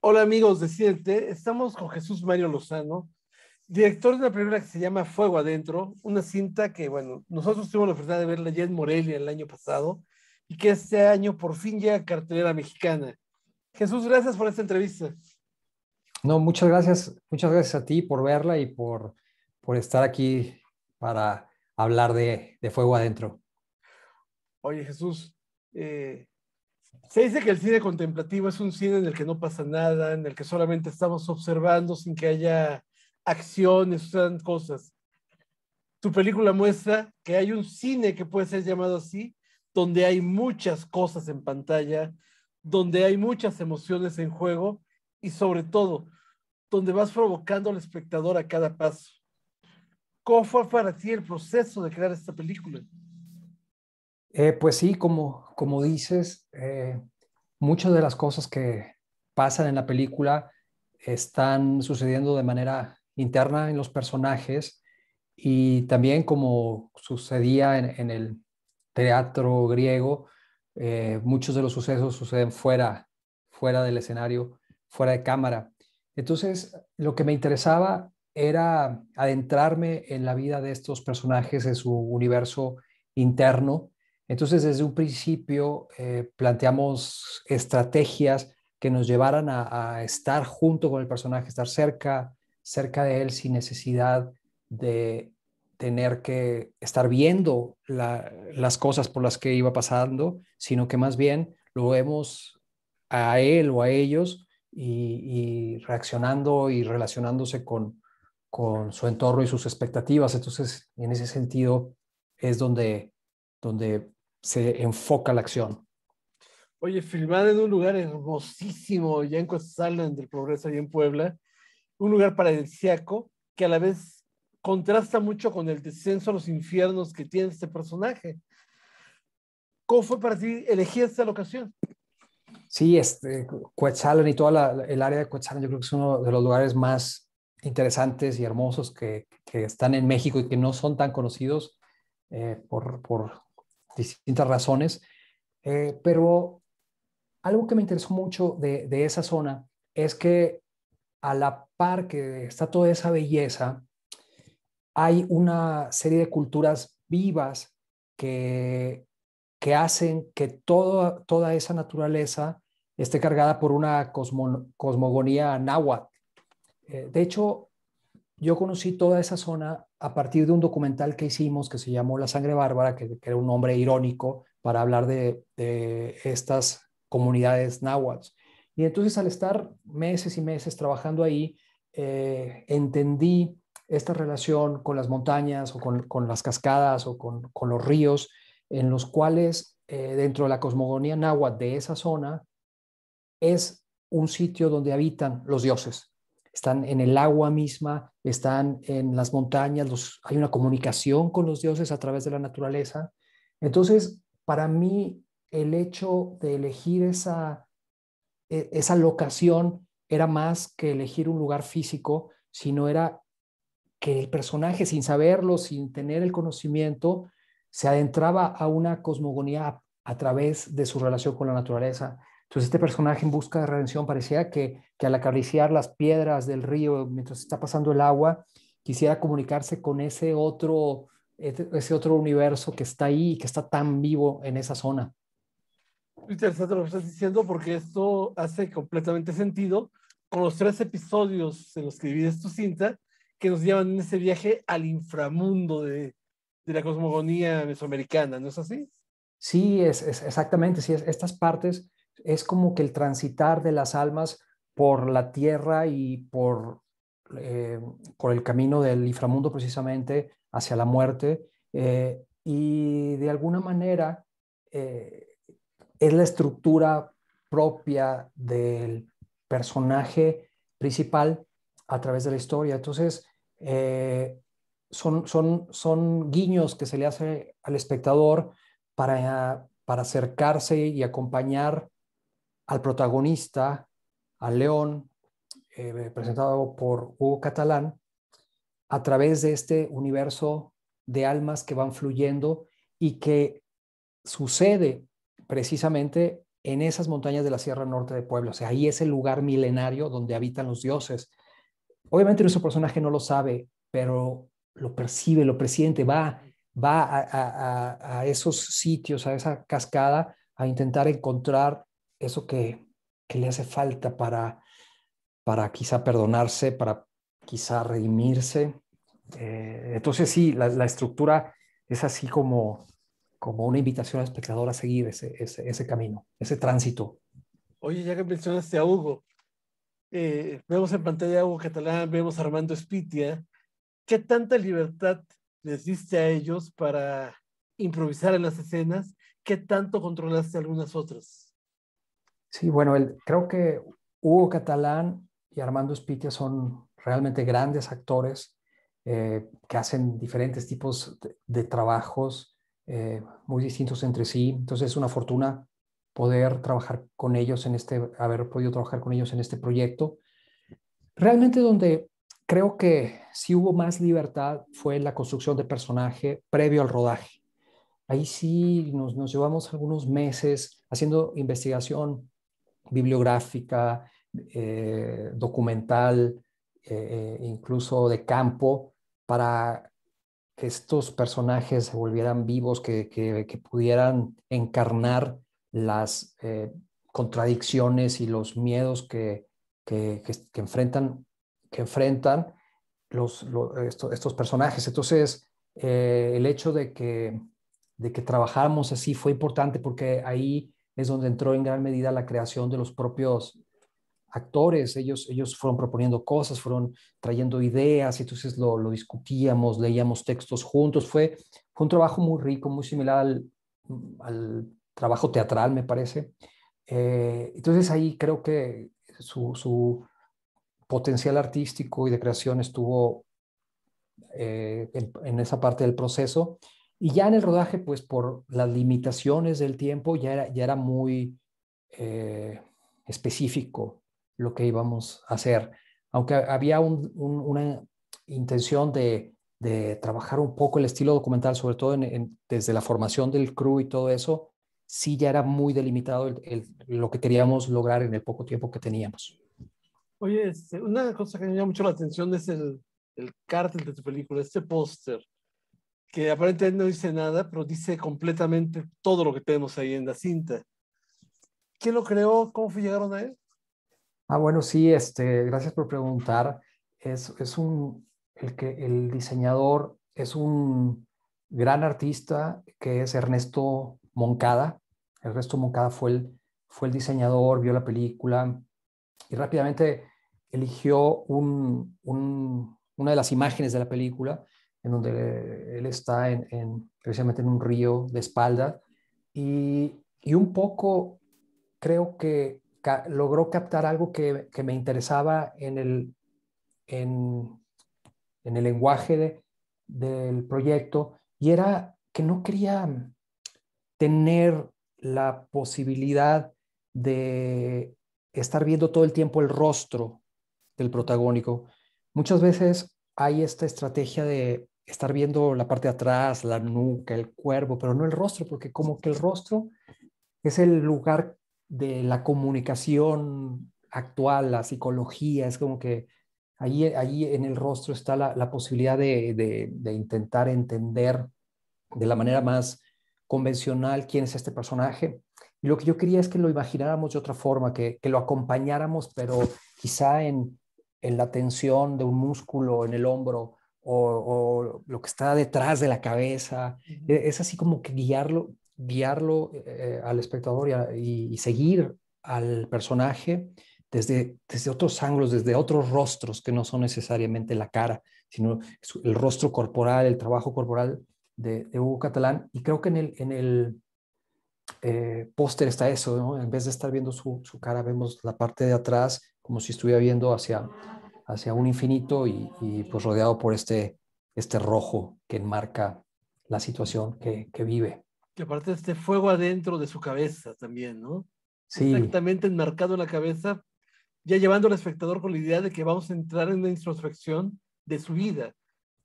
Hola amigos de Cinete, estamos con Jesús Mario Lozano, director de una película que se llama Fuego Adentro, una cinta que, bueno, nosotros tuvimos la oportunidad de verla ya en Morelia el año pasado y que este año por fin llega a cartelera mexicana. Jesús, gracias por esta entrevista. No, muchas gracias a ti por verla y por estar aquí para hablar de Fuego Adentro. Oye Jesús, eh, se dice que el cine contemplativo es un cine en el que no pasa nada, en el que solamente estamos observando sin que haya acciones, sucedan cosas. Tu película muestra que hay un cine que puede ser llamado así, donde hay muchas cosas en pantalla, donde hay muchas emociones en juego y sobre todo, donde vas provocando al espectador a cada paso. ¿Cómo fue para ti el proceso de crear esta película? Pues sí, como dices, muchas de las cosas que pasan en la película están sucediendo de manera interna en los personajes y también como sucedía en el teatro griego, muchos de los sucesos suceden fuera del escenario, fuera de cámara. Entonces, lo que me interesaba era adentrarme en la vida de estos personajes, en su universo interno. Entonces, desde un principio planteamos estrategias que nos llevaran a estar junto con el personaje, estar cerca de él sin necesidad de tener que estar viendo las cosas por las que iba pasando, sino que más bien lo vemos a él o a ellos y reaccionando y relacionándose con su entorno y sus expectativas. Entonces, en ese sentido es donde se enfoca la acción. Oye, filmada en un lugar hermosísimo, ya en Coetzalan del Progreso, allá en Puebla, un lugar paradisíaco que a la vez contrasta mucho con el descenso a los infiernos que tiene este personaje. ¿Cómo fue para ti elegir esta locación? Sí, Coetzalan y toda el área de Coetzalan, yo creo que es uno de los lugares más interesantes y hermosos que están en México y que no son tan conocidos por distintas razones. Pero algo que me interesó mucho de esa zona es que a la par que está toda esa belleza, hay una serie de culturas vivas que, que hacen que toda esa naturaleza esté cargada por una cosmogonía náhuatl. De hecho, yo conocí toda esa zona a partir de un documental que hicimos que se llamó La Sangre Bárbara, que era un nombre irónico para hablar de estas comunidades náhuatl. Y entonces al estar meses y meses trabajando ahí, entendí esta relación con las montañas o con las cascadas o con los ríos, en los cuales dentro de la cosmogonía náhuatl de esa zona es un sitio donde habitan los dioses. Están en el agua misma, están en las montañas, hay una comunicación con los dioses a través de la naturaleza. Entonces, para mí, el hecho de elegir esa locación era más que elegir un lugar físico, sino era que el personaje, sin saberlo, sin tener el conocimiento, se adentraba a una cosmogonía a través de su relación con la naturaleza. Entonces este personaje en busca de redención parecía que al acariciar las piedras del río mientras está pasando el agua, quisiera comunicarse con ese otro universo que está ahí y que está tan vivo en esa zona. Muy interesante lo que estás diciendo porque esto hace completamente sentido con los tres episodios en los que divides tu cinta que nos llevan en ese viaje al inframundo de la cosmogonía mesoamericana, ¿no es así? Sí, es exactamente, sí, estas partes es como que el transitar de las almas por la tierra y eh, por el camino del inframundo precisamente hacia la muerte. Y de alguna manera eh, es la estructura propia del personaje principal a través de la historia. Entonces, son guiños que se le hace al espectador para acercarse y acompañar al protagonista, al León, presentado por Hugo Catalán, a través de este universo de almas que van fluyendo y que sucede precisamente en esas montañas de la Sierra Norte de Puebla. O sea, ahí es el lugar milenario donde habitan los dioses. Obviamente nuestro personaje no lo sabe, pero lo percibe, lo presiente, va a esos sitios, a esa cascada, a intentar encontrar eso que le hace falta para quizá perdonarse, para quizá redimirse. Entonces sí, la estructura es así como una invitación al espectador a seguir ese camino, ese tránsito. Oye, ya que mencionaste a Hugo, vemos en pantalla a Hugo Catalán, vemos a Armando Espitia. ¿Qué tanta libertad les diste a ellos para improvisar en las escenas? ¿Qué tanto controlaste algunas otras? Sí, bueno, creo que Hugo Catalán y Armando Espitia son realmente grandes actores que hacen diferentes tipos de trabajos muy distintos entre sí. Entonces es una fortuna poder trabajar con ellos haber podido trabajar con ellos en este proyecto. Realmente donde creo que sí hubo más libertad fue en la construcción de personaje previo al rodaje. Ahí sí nos llevamos algunos meses haciendo investigación bibliográfica, documental, incluso de campo, para que estos personajes se volvieran vivos, que pudieran encarnar las contradicciones y los miedos que enfrentan, que enfrentan estos personajes. Entonces, el hecho de que trabajáramos así fue importante porque ahí es donde entró en gran medida la creación de los propios actores. Ellos fueron proponiendo cosas, fueron trayendo ideas, y entonces lo discutíamos, leíamos textos juntos. Fue un trabajo muy rico, muy similar al trabajo teatral, me parece. Entonces ahí creo que su potencial artístico y de creación estuvo en esa parte del proceso. Y ya en el rodaje, pues por las limitaciones del tiempo, ya era muy eh, específico lo que íbamos a hacer. Aunque había una intención de trabajar un poco el estilo documental, sobre todo desde la formación del crew y todo eso, sí ya era muy delimitado lo que queríamos lograr en el poco tiempo que teníamos. Oye, una cosa que me llama mucho la atención es el cartel de tu película, este póster, que aparentemente no dice nada, pero dice completamente todo lo que tenemos ahí en la cinta. ¿Quién lo creó? ¿Cómo llegaron a él? Bueno, sí, gracias por preguntar. El diseñador es un gran artista que es Ernesto Moncada. Ernesto Moncada fue el diseñador, vio la película y rápidamente eligió una de las imágenes de la película en donde él está precisamente en un río de espalda y un poco creo que logró captar algo que me interesaba en, en el lenguaje del proyecto, y era que no quería tener la posibilidad de estar viendo todo el tiempo el rostro del protagónico. Muchas veces hay esta estrategia de estar viendo la parte de atrás, la nuca, el cuerpo, pero no el rostro, porque como que el rostro es el lugar de la comunicación actual, la psicología, es como que ahí en el rostro está la posibilidad de intentar entender de la manera más convencional quién es este personaje. Y lo que yo quería es que lo imagináramos de otra forma, que lo acompañáramos, pero quizá en la tensión de un músculo en el hombro o lo que está detrás de la cabeza. Es así como que guiarlo al espectador y seguir al personaje desde otros ángulos, desde otros rostros que no son necesariamente la cara, sino el rostro corporal, el trabajo corporal de Hugo Catalán. Y creo que en el póster está eso, ¿no? En vez de estar viendo su cara, vemos la parte de atrás como si estuviera viendo hacia un infinito y pues rodeado por este rojo que enmarca la situación que vive. Que aparte de este fuego adentro de su cabeza también, ¿no? Sí, Exactamente enmarcado en la cabeza, ya llevando al espectador con la idea de que vamos a entrar en una introspección de su vida,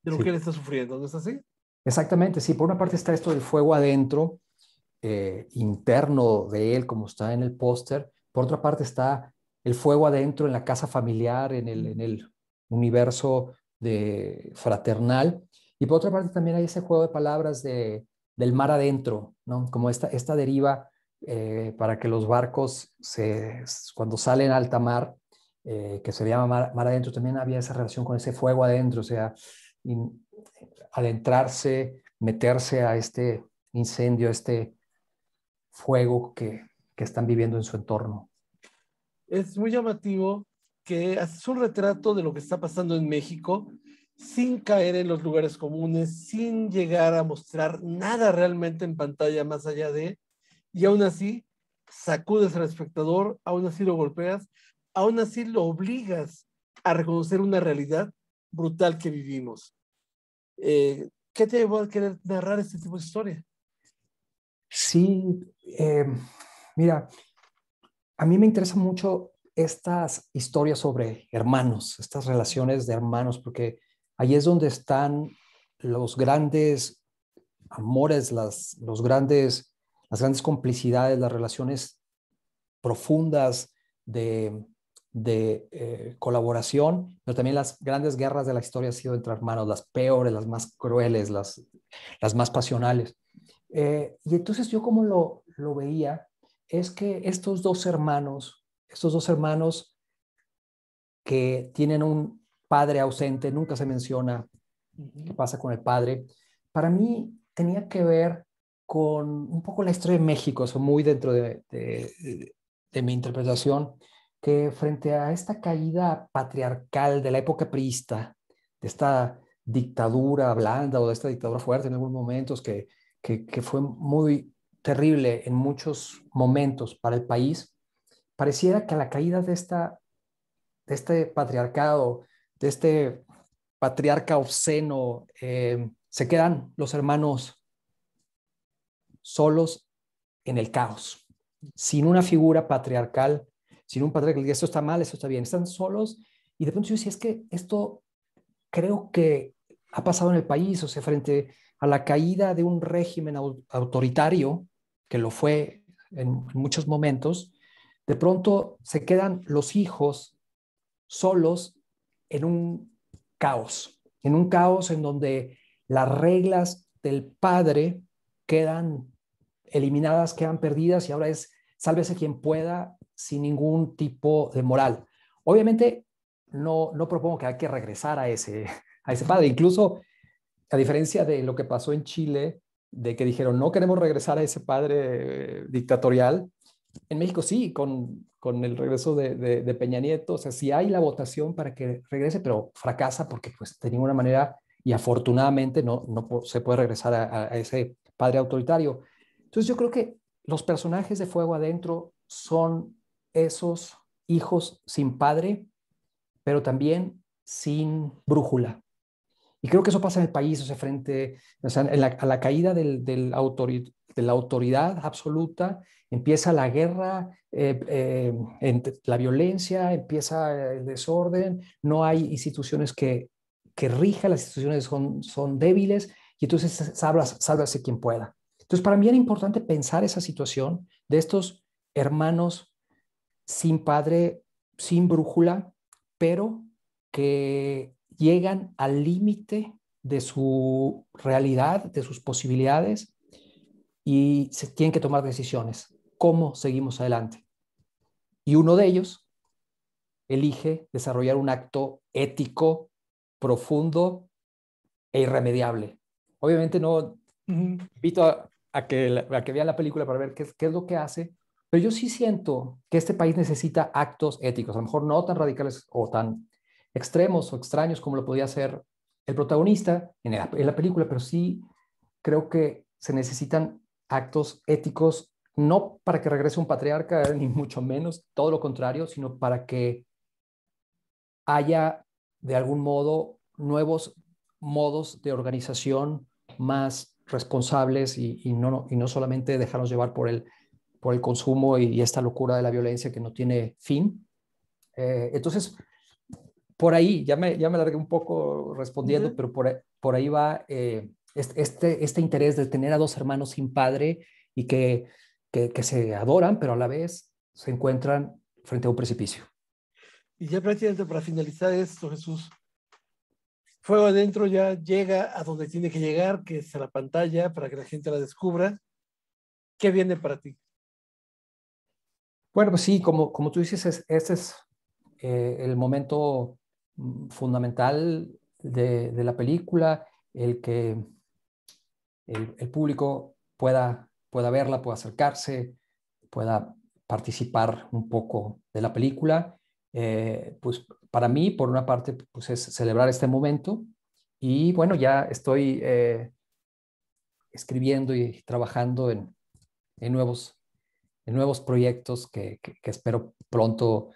de lo que sí, él está sufriendo, ¿no es así? exactamente. Sí, por una parte está esto del fuego adentro, interno de él, como está en el póster. Por otra parte está el fuego adentro en la casa familiar, en el universo fraternal. Y por otra parte también hay ese juego de palabras del mar adentro, ¿no? Como esta deriva para que los barcos, cuando salen a alta mar, que se llama mar adentro, también había esa relación con ese fuego adentro, o sea, adentrarse, meterse a este incendio, este fuego que están viviendo en su entorno. Es muy llamativo que haces un retrato de lo que está pasando en México sin caer en los lugares comunes, sin llegar a mostrar nada realmente en pantalla más allá de, y aún así sacudes al espectador, aún así lo golpeas, aún así lo obligas a reconocer una realidad brutal que vivimos. ¿Qué te llevó a querer narrar este tipo de historia? Sí, mira, a mí me interesan mucho estas historias sobre hermanos, estas relaciones de hermanos, porque ahí es donde están los grandes amores, las grandes complicidades, las relaciones profundas de colaboración, pero también las grandes guerras de la historia han sido entre hermanos, las peores, las más crueles, las más pasionales. Y entonces yo como lo veía, es que estos dos hermanos que tienen un padre ausente, nunca se menciona qué pasa con el padre, para mí tenía que ver con un poco la historia de México, eso muy dentro de mi interpretación, que frente a esta caída patriarcal de la época priista, de esta dictadura blanda o de esta dictadura fuerte en algunos momentos, que fue muy terrible en muchos momentos para el país, pareciera que a la caída de este patriarcado, de este patriarca obsceno, se quedan los hermanos solos en el caos, sin una figura patriarcal, sin un patriarca que diga esto está mal, esto está bien, están solos. Y de pronto yo decía, es que esto creo que ha pasado en el país, o sea, frente a la caída de un régimen autoritario, que lo fue en muchos momentos, de pronto se quedan los hijos solos en un caos en donde las reglas del padre quedan eliminadas, quedan perdidas y ahora es sálvese quien pueda sin ningún tipo de moral. Obviamente no propongo que hay que regresar a ese padre, incluso a diferencia de lo que pasó en Chile, de que dijeron no queremos regresar a ese padre dictatorial, en México sí, con el regreso de Peña Nieto, o sea, sí hay la votación para que regrese, pero fracasa porque pues de ninguna manera y afortunadamente no se puede regresar a ese padre autoritario. Entonces yo creo que los personajes de Fuego Adentro son esos hijos sin padre, pero también sin brújula. Y creo que eso pasa en el país, o sea, o sea, a la caída de la autoridad absoluta, empieza la guerra, la violencia, empieza el desorden, no hay instituciones que rijan, las instituciones son débiles, y entonces sálvase quien pueda. Entonces, para mí era importante pensar esa situación de estos hermanos sin padre, sin brújula, pero que llegan al límite de su realidad, de sus posibilidades y se tienen que tomar decisiones. ¿Cómo seguimos adelante? Y uno de ellos elige desarrollar un acto ético profundo e irremediable. Obviamente no invito a que vean la película para ver qué es lo que hace, pero yo sí siento que este país necesita actos éticos, a lo mejor no tan radicales o tan extremos o extraños como lo podía hacer el protagonista en la película, pero sí creo que se necesitan actos éticos, no para que regrese un patriarca, ni mucho menos, todo lo contrario, sino para que haya de algún modo nuevos modos de organización más responsables y no solamente dejarnos llevar por el consumo y esta locura de la violencia que no tiene fin. Entonces, por ahí, ya me largué un poco respondiendo, Uh-huh. pero por ahí va este interés de tener a dos hermanos sin padre y que se adoran, pero a la vez se encuentran frente a un precipicio. Y ya prácticamente para finalizar esto, Jesús, Fuego Adentro ya llega a donde tiene que llegar, que es a la pantalla, para que la gente la descubra. ¿Qué viene para ti? Bueno, pues sí, como tú dices, este es el momento fundamental de la película, el que el público pueda verla, pueda acercarse, pueda participar un poco de la película. Pues para mí, por una parte, pues es celebrar este momento y bueno, ya estoy escribiendo y trabajando en nuevos, en nuevos proyectos que espero pronto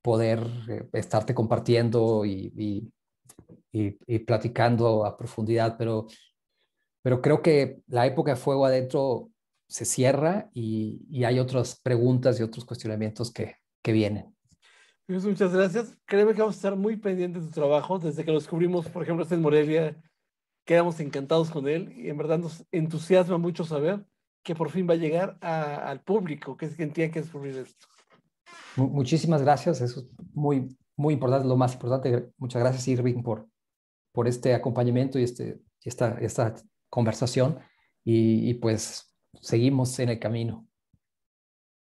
poder estarte compartiendo y platicando a profundidad, pero creo que la época de Fuego Adentro se cierra y hay otras preguntas y otros cuestionamientos que vienen. Jesús, muchas gracias. Créeme que vamos a estar muy pendientes de tu trabajo. Desde que lo descubrimos, por ejemplo, en Morelia, quedamos encantados con él y en verdad nos entusiasma mucho saber que por fin va a llegar al público, que es quien tiene que descubrir esto. Muchísimas gracias, eso es muy, muy importante, lo más importante. Muchas gracias, Irving, por este acompañamiento y esta conversación y pues seguimos en el camino.